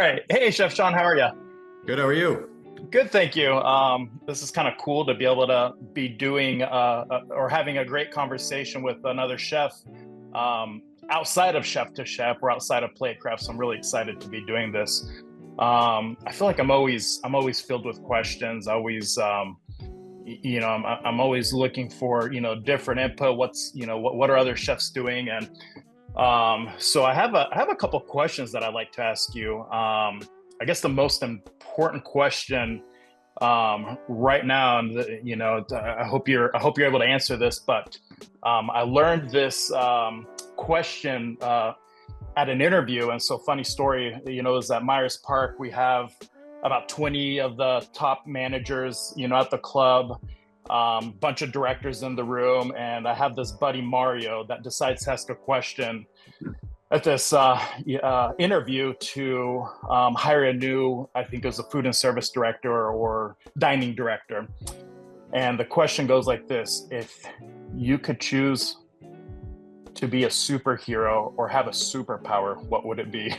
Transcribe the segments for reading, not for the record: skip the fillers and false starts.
right. Hey, Chef Shawn, how are you? Good, how are you? Good, thank you. This is kind of cool to be able to be doing or having a great conversation with another chef outside of Chef to Chef or outside of Platecraft. So I'm really excited to be doing this. I feel like I'm always filled with questions. I'm always looking for different input. What are other chefs doing? And so I have a couple questions that I'd like to ask you. I guess the most important question right now, and I hope you're able to answer this. But I learned this question at an interview, and so funny story, is at Myers Park we have about 20 of the top managers, at the club, bunch of directors in the room, and I have this buddy Mario that decides to ask a question at this interview to hire a new, I think it was a food and service director or dining director. And the question goes like this: if you could choose to be a superhero or have a superpower, what would it be?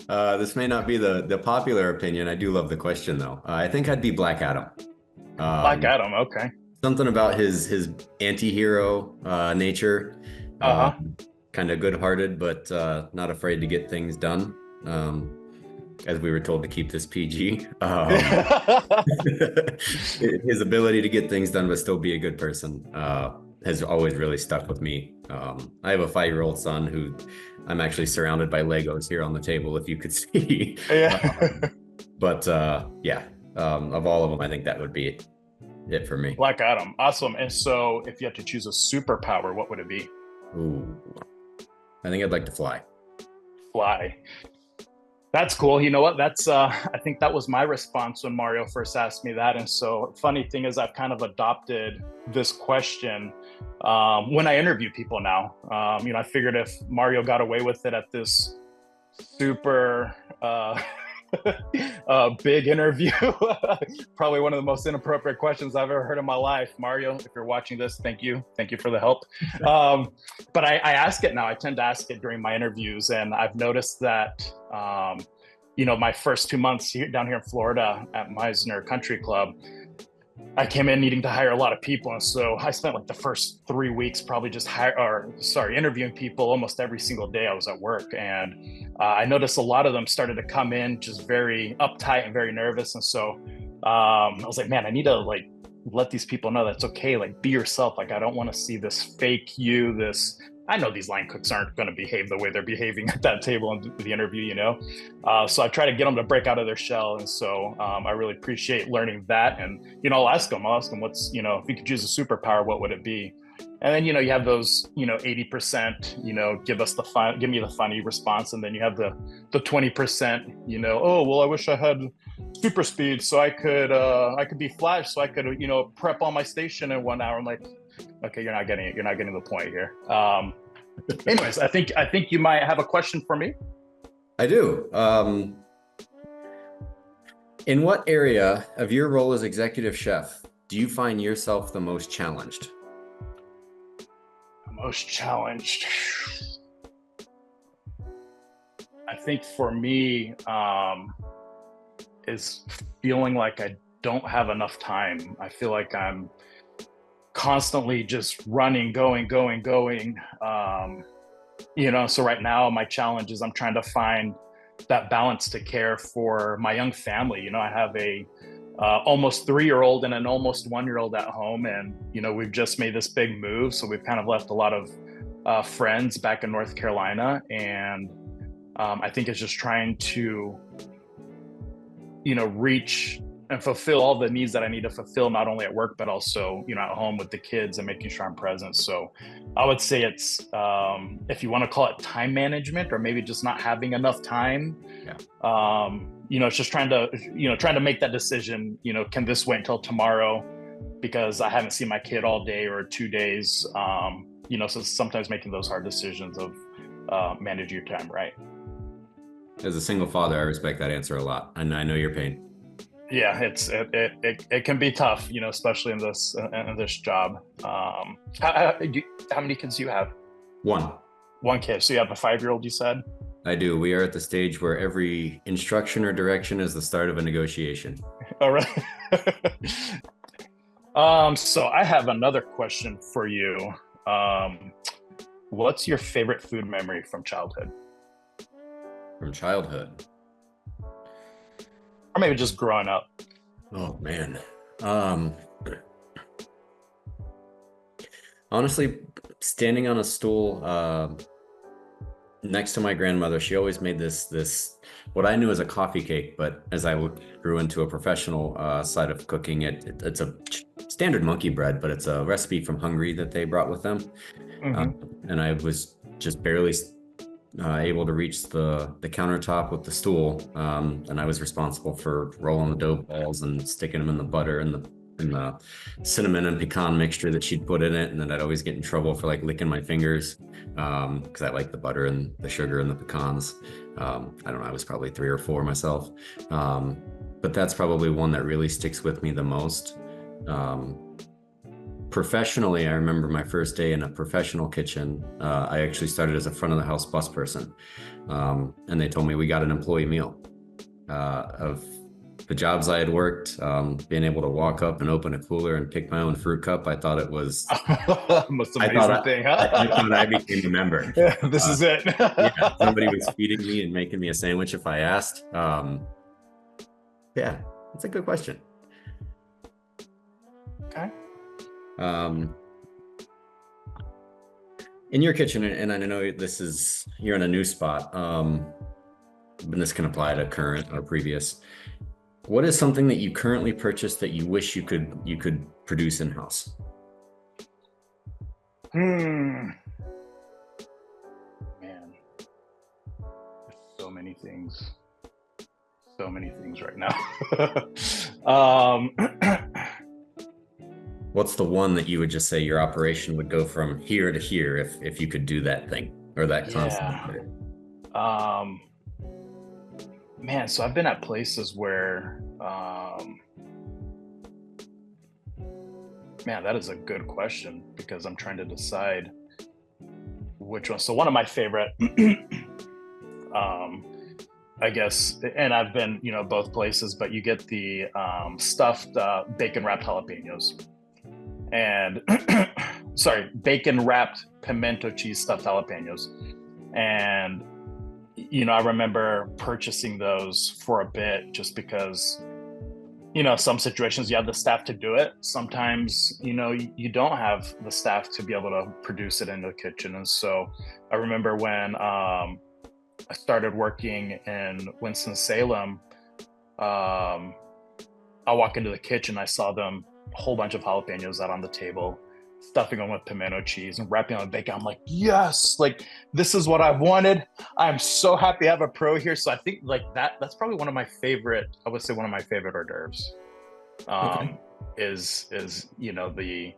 This may not be the popular opinion. I do love the question though. I think I'd be Black Adam. Black Adam, okay. Something about his anti-hero nature. Uh-huh. Kind of good-hearted, but not afraid to get things done. As we were told to keep this PG. His ability to get things done but still be a good person has always really stuck with me. I have a 5-year-old son who I'm actually surrounded by Legos here on the table, if you could see. Yeah. Of all of them, I think that would be it for me. Black Adam, awesome. And so if you had to choose a superpower, what would it be? Ooh, I think I'd like to fly. Fly. That's cool. You know what? I think that was my response when Mario first asked me that. And so funny thing is I've kind of adopted this question when I interview people now. I figured if Mario got away with it at this super big interview, probably one of the most inappropriate questions I've ever heard in my life. Mario, if you're watching this, thank you for the help. But I ask it now. I tend to ask it during my interviews, and I've noticed that my first 2 months down here in Florida at Mizner Country Club, I came in needing to hire a lot of people. And so I spent like the first 3 weeks probably just interviewing people almost every single day I was at work. And I noticed a lot of them started to come in just very uptight and very nervous. And so I was like, man, I need to let these people know that's okay. Like, be yourself. Like, I don't want to see this fake you, I know these line cooks aren't going to behave the way they're behaving at that table in the interview, So I try to get them to break out of their shell. And so I really appreciate learning that. And, I'll ask them if you could choose a superpower, what would it be? And then, you have those, 80%, give me the funny response. And then you have the 20%, oh, well, I wish I had super speed so I could be Flash, so I could, prep all my station in 1 hour. I'm like, okay, you're not getting the point here. Anyways, I think you might have a question for me. I do. In what area of your role as executive chef do you find yourself the most challenged? Most challenged. I think for me is feeling like I don't have enough time. I feel like I'm constantly just running, going. So right now my challenge is I'm trying to find that balance to care for my young family. I have a almost 3-year-old and an almost 1-year-old at home, and we've just made this big move, so we've kind of left a lot of friends back in North Carolina, and I think it's just trying to reach and fulfill all the needs that I need to fulfill, not only at work, but also, at home with the kids and making sure I'm present. So I would say it's, if you want to call it time management, or maybe just not having enough time. Yeah. It's just trying to make that decision, can this wait until tomorrow because I haven't seen my kid all day or 2 days? So sometimes making those hard decisions of manage your time, right? As a single father, I respect that answer a lot. And I know your pain. Yeah, it can be tough, especially in this job. How many kids do you have? One. One kid. So you have a 5-year-old, you said? I do. We are at the stage where every instruction or direction is the start of a negotiation. Oh, really? So I have another question for you. What's your favorite food memory from childhood? From childhood. Or maybe just growing up? Oh man. Honestly, standing on a stool next to my grandmother, she always made this what I knew as a coffee cake, but as I grew into a professional side of cooking, it's a standard monkey bread, but it's a recipe from Hungary that they brought with them. And I was just barely able to reach the countertop with the stool, and I was responsible for rolling the dough balls and sticking them in the butter and the cinnamon and pecan mixture that she'd put in it, and then I'd always get in trouble for like licking my fingers because I like the butter and the sugar and the pecans. I don't know, I was probably 3 or 4 myself, but that's probably one that really sticks with me the most. Professionally, I remember my first day in a professional kitchen. I actually started as a front of the house bus person, and they told me we got an employee meal of the jobs I had worked, being able to walk up and open a cooler and pick my own fruit cup. I thought it was most amazing thing, huh? I thought I became a member. Yeah, this is it. Yeah, somebody was feeding me and making me a sandwich if I asked. Yeah, that's a good question. Okay. In your kitchen, and I know you're in a new spot, and this can apply to current or previous. What is something that you currently purchased that you wish you could produce in-house? Man, there's so many things right now. What's the one that you would just say your operation would go from here to here if you could do that thing or that concept? Man, so I've been at places where, man, that is a good question because I'm trying to decide which one. So one of my favorite, I guess, and I've been, both places, but you get the stuffed bacon wrapped jalapenos and bacon wrapped pimento cheese stuffed jalapenos. And I remember purchasing those for a bit just because, some situations you have the staff to do it. Sometimes, you don't have the staff to be able to produce it in the kitchen. And so I remember when I started working in Winston-Salem, I walk into the kitchen, I saw them, a whole bunch of jalapenos out on the table, stuffing them with pimento cheese and wrapping them with bacon. I'm like, yes, like this is what I wanted. I'm so happy I have a pro here. So I think like that's probably one of my favorite hors d'oeuvres. Is the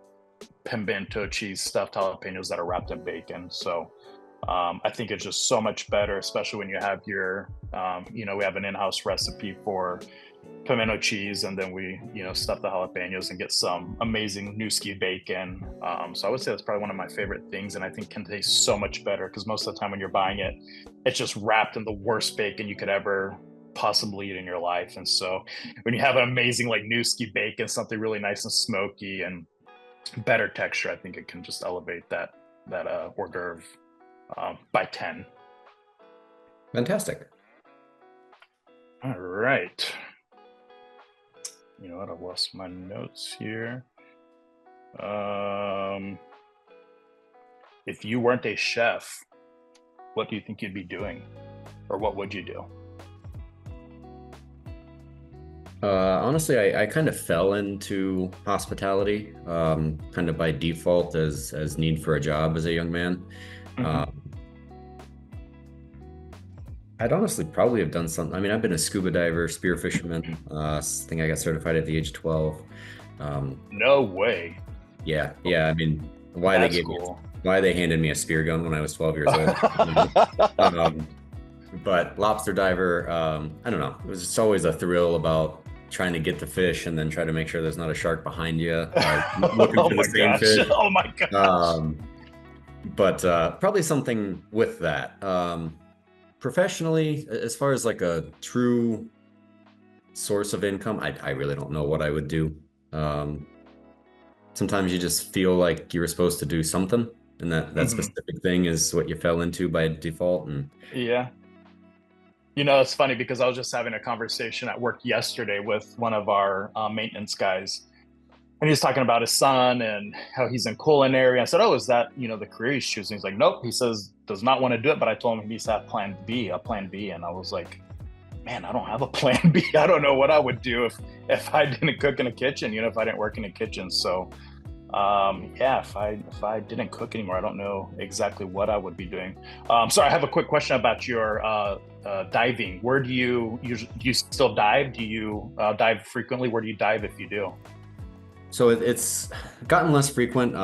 pimento cheese stuffed jalapenos that are wrapped in bacon. So I think it's just so much better, especially when you have your we have an in-house recipe for pimento cheese, and then we stuff the jalapenos and get some amazing Newski bacon. So I would say that's probably one of my favorite things, and I think can taste so much better because most of the time when you're buying it, it's just wrapped in the worst bacon you could ever possibly eat in your life. And so when you have an amazing like Newski bacon, something really nice and smoky and better texture, I think it can just elevate that hors d'oeuvre by 10. Fantastic. All right. You know what? I lost my notes here. If you weren't a chef, what do you think you'd be doing? Or what would you do? Honestly, I kind of fell into hospitality, kind of by default as need for a job as a young man. I'd honestly probably have done something. I mean, I've been a scuba diver, spear fisherman. I think I got certified at the age of 12. No way. Yeah. I mean, why they handed me a spear gun when I was 12 years old. But lobster diver, I don't know. It's always a thrill about trying to get the fish and then try to make sure there's not a shark behind you looking for the same fish. Oh my gosh. But probably something with that. Professionally, as far as like a true source of income, I really don't know what I would do. Um, Sometimes you just feel like you were supposed to do something, and that Hmm. specific thing is what you fell into by default. And Yeah. You know, it's funny because I was just having a conversation at work yesterday with one of our maintenance guys, and he was talking about his son and how he's in culinary. I said, "Oh, is that the career he's choosing?" He's like, "Nope." He says does not want to do it, but I told him he needs to have a plan B, and I was like, "Man, I don't have a plan B. I don't know what I would do if I didn't cook in a kitchen. If I didn't work in a kitchen." So yeah, if I didn't cook anymore, I don't know exactly what I would be doing. So I have a quick question about your diving. Where do you still dive? Do you dive frequently? Where do you dive if you do? so it's gotten less frequent,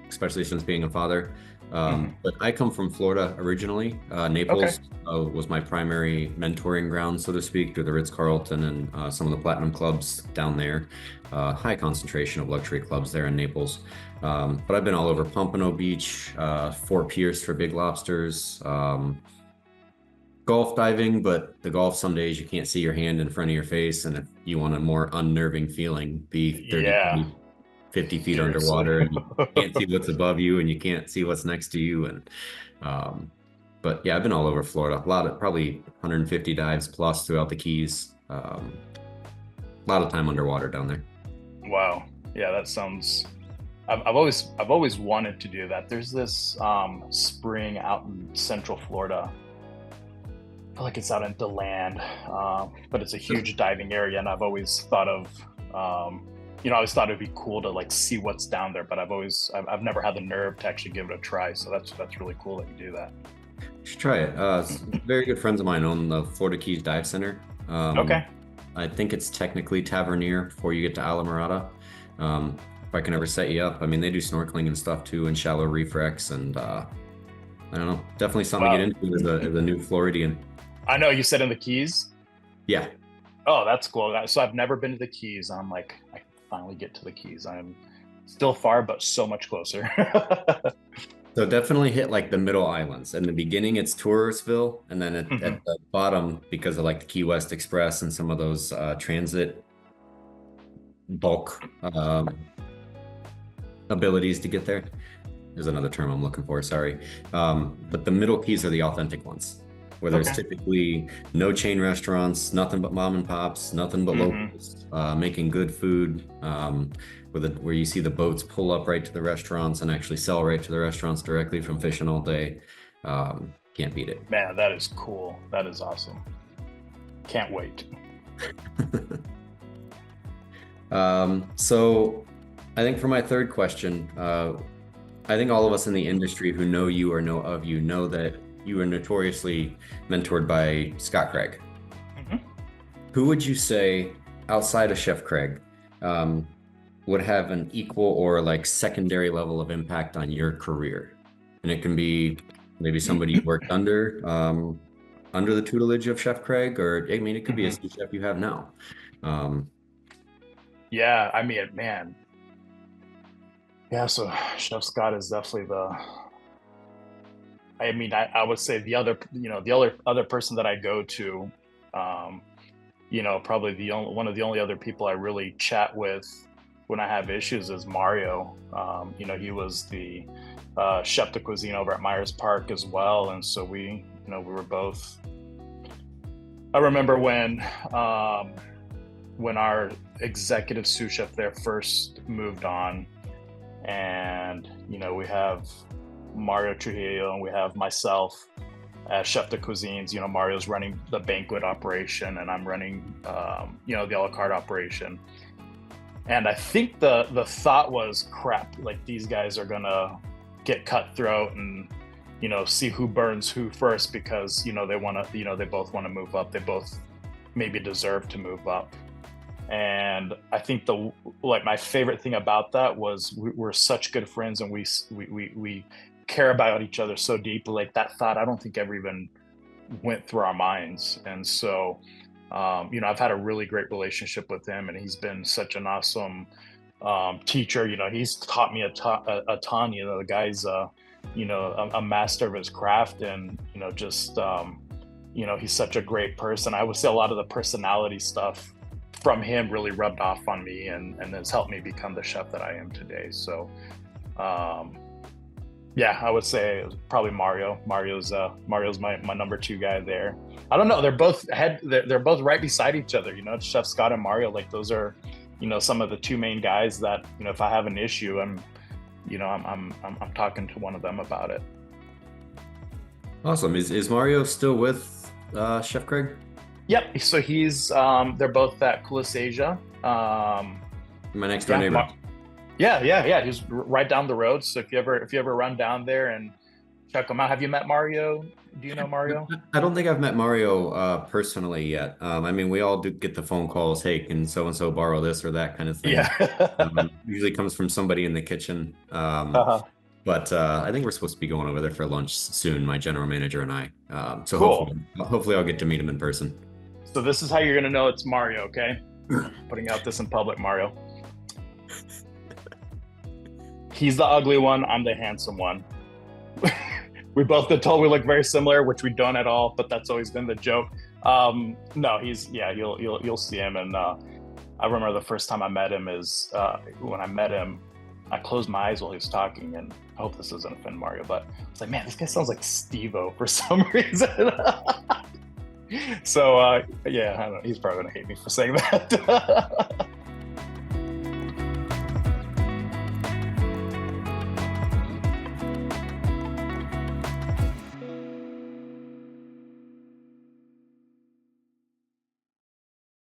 especially since being a father. Hmm. But I come from Florida originally. Okay. Naples was my primary mentoring ground, so to speak, through the Ritz-Carlton and some of the platinum clubs down there. High concentration of luxury clubs there in Naples. But I've been all over Pompano Beach, Fort Pierce for big lobsters, golf diving, but the golf some days you can't see your hand in front of your face. And if you want a more unnerving feeling, be 30, Yeah, 40, 50 feet seriously. underwater and you can't see what's above you and you can't see what's next to you. And um, but yeah, I've been all over Florida. A lot of probably 150 dives plus throughout the Keys. A lot of time underwater down there. Wow. Yeah, that sounds. I've always wanted to do that. There's this spring out in Central Florida. I feel like it's out in DeLand, but it's a huge diving area, and I always thought it'd be cool to like see what's down there. But I've never had the nerve to actually give it a try. So that's really cool that you do that. You should try it. Very good friends of mine own the Florida Keys Dive Center. Okay. I think it's technically Tavernier before you get to Alamorada. If I can ever set you up, I mean, they do snorkeling and stuff too, and shallow reef wrecks, and I don't know, definitely something to get Wow. into as a new Floridian. I know you said in the Keys. Yeah, Oh, that's cool. So I've never been to the Keys. I'm like, I can finally get to the Keys. I'm still far, but so much closer. so definitely hit like the middle islands. In the beginning, it's Touristville, and then Hmm. at the bottom, because of like the Key West Express and some of those transit bulk abilities to get there. There's another term I'm looking for, sorry. But the middle keys are the authentic ones, where there's Okay. typically no chain restaurants, nothing but mom and pops, nothing but Hmm. locals, making good food, where you see the boats pull up right to the restaurants and actually sell right to the restaurants directly from fishing all day. Can't beat it. Man, that is cool. That is awesome. Can't wait. So I think for my third question, I think all of us in the industry who know you or know of you know that you were notoriously mentored by Scott Craig. Hmm. Who would you say outside of Chef Craig would have an equal or like secondary level of impact on your career? And it can be maybe somebody you worked under the tutelage of Chef Craig, or I mean, it could be a Hmm. sous chef you have now. Um, Yeah, I mean, man. Yeah, so Chef Scott is definitely the. I mean, I would say the other person that I go to, um, probably one of the only other people I really chat with when I have issues is Mario. He was the chef de cuisine over at Myers Park as well, and so we were both. I remember when our executive sous chef there first moved on, and we have Mario Trujillo and we have myself as chef de cuisines. Mario's running the banquet operation and I'm running the a la carte operation. And I think the thought was, crap, like these guys are gonna get cutthroat and see who burns who first, because they want to they both want to move up, they both maybe deserve to move up. And I think my favorite thing about that was we're such good friends, and we care about each other so deeply. Like that thought, I don't think ever even went through our minds. And so I've had a really great relationship with him, and he's been such an awesome teacher. He's taught me a ton. The guy's a master of his craft, and just he's such a great person. I would say a lot of the personality stuff from him really rubbed off on me, and has helped me become the chef that I am today. So yeah, I would say probably Mario. Mario's my number 2 guy there. I don't know, they're both right beside each other, Chef Scott and Mario. Like, those are some of the 2 main guys that if I have an issue, I'm talking to one of them about it. Awesome. Is Mario still with Chef Craig? Yep. So he's they're both at Coolest Asia. My next door neighbor. Yeah. He's right down the road. So if you ever run down there and check him out. Have you met Mario? Do you know Mario? I don't think I've met Mario personally yet. I mean, we all do get the phone calls, hey, can so-and-so borrow this or that kind of thing. Yeah. Usually comes from somebody in the kitchen. But I think we're supposed to be going over there for lunch soon, my general manager and I. So cool. hopefully I'll get to meet him in person. So this is how you're going to know it's Mario, okay? Putting out this in public, Mario. He's the ugly one. I'm the handsome one. We both been told we look very similar, which we don't at all, but that's always been the joke. No, you'll see him. And I remember the first time I met him is when I met him, I closed my eyes while he was talking, and I hope this doesn't offend Mario, but I was like, man, this guy sounds like Steve-O for some reason. So yeah, I don't know. He's probably gonna hate me for saying that.